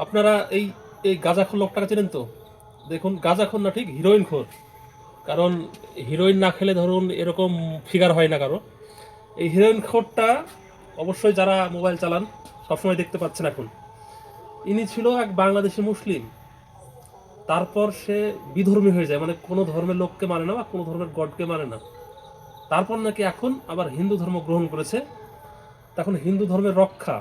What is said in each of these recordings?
আপনারা এই এই গাঁজাখোর লোকটাকে চেনেন তো? দেখুন, গাঁজাখোর না, ঠিক হিরোইন খোর। কারণ হিরোইন না খেলে ধরুন এরকম ফিগার হয় না কারো। এই হিরোইন খোরটা অবশ্যই যারা মোবাইল চালান সবসময় দেখতে পাচ্ছেন এখন। ইনি ছিল এক বাংলাদেশি মুসলিম, তারপর সে বিধর্মী হয়ে যায়, মানে কোনো ধর্মের লোককে মানে না বা কোনো ধর্মের গডকে মানে না। তারপর নাকি এখন আবার হিন্দু ধর্ম গ্রহণ করেছে। তখন হিন্দু ধর্মের রক্ষা,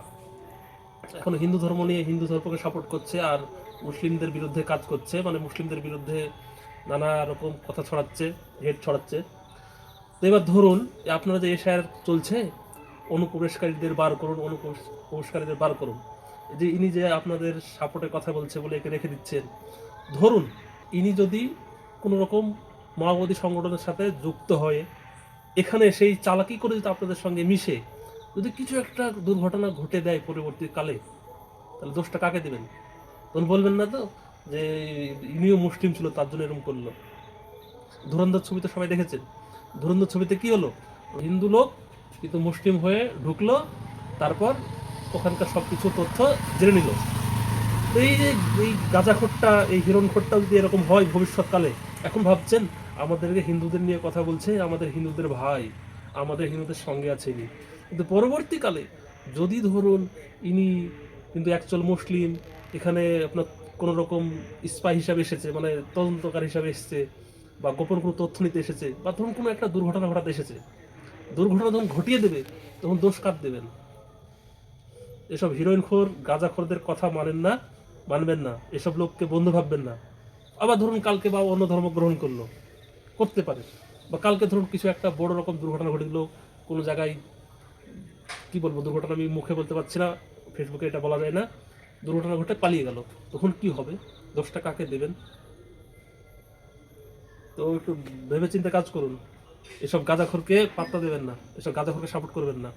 এখন হিন্দু ধর্ম নিয়ে হিন্দু ধর্মকে সাপোর্ট করছে আর মুসলিমদের বিরুদ্ধে কাজ করছে, মানে মুসলিমদের বিরুদ্ধে নানা রকম কথা ছড়াচ্ছে, হেড ছড়াচ্ছে। তো এবার ধরুন আপনারা যে এশায়ার চলছে, অনুপ্রবেশকারীদের বার করুন, অনুপ্রবেশকারীদের বার করুন, যে ইনি যে আপনাদের সাপোর্টের কথা বলছে বলে একে রেখে দিচ্ছেন। ধরুন ইনি যদি কোনো রকম মাওবাদী সংগঠনের সাথে যুক্ত হয়ে এখানে সেই চালাকি করে যদি আপনাদের সঙ্গে মিশে যদি কিছু একটা দুর্ঘটনা ঘটে দেয় পরবর্তীকালে, তাহলে দোষটা কাকে দেবেন? তখন বলবেন না তো যে ইনিও মুসলিম ছিল তার জন্য এরকম করলো। ধুরন্ধর ছবিতে সবাই দেখেছেন, ধুরন্ধর ছবিতে কি হলো? হিন্দু লোক কিন্তু মুসলিম হয়ে ঢুকলো, তারপর ওখানকার সব কিছু তথ্য জেনে নিল। তো এই যে এই গাঁজাখোরটা, এই হিরণখোরটা যদি এরকম হয় ভবিষ্যৎকালে, এখন ভাবছেন আমাদেরকে হিন্দুদের নিয়ে কথা বলছে, আমাদের হিন্দুদের ভাই, আমাদের হিন্দুদের সঙ্গে আছে ইনি, কিন্তু পরবর্তীকালে যদি ধরুন ইনি কিন্তু অ্যাকচুয়াল মুসলিম, এখানে আপনার কোনো রকম স্পাই হিসাবে এসেছে, মানে তদন্তকারী হিসাবে এসেছে, বা গোপন কোনো তথ্য নিতে এসেছে, বা ধরুন কোনো একটা দুর্ঘটনা ঘটাতে এসেছে, দুর্ঘটনা যখন ঘটিয়ে দেবে তখন দোষ কার দেবেন? এসব হিরোইনখোর গাঁজাখোরদের কথা মানেন না, মানবেন না, এসব লোককে বন্ধু ভাববেন না। আবার ধরুন কালকে বা অন্য ধর্ম গ্রহণ করলো, করতে পারে, বা কালকে ধরুন কিছু একটা বড় রকম দুর্ঘটনা ঘটে দিল কোনো জায়গায়, কি বলবো, দুর্ঘটনা আমি মুখে বলতে পারছি না, ফেসবুকে এটা বলা যায় না, দুর্ঘটনা ঘটে পালিয়ে গেল, তখন কি হবে? দোষটা কাকে দেবেন? তো একটু ভেবেচিন্তে কাজ করুন। এসব গাঁজাখোরকে পাত্তা দেবেন না, এসব গাঁজাখোরকে সাপোর্ট করবেন না।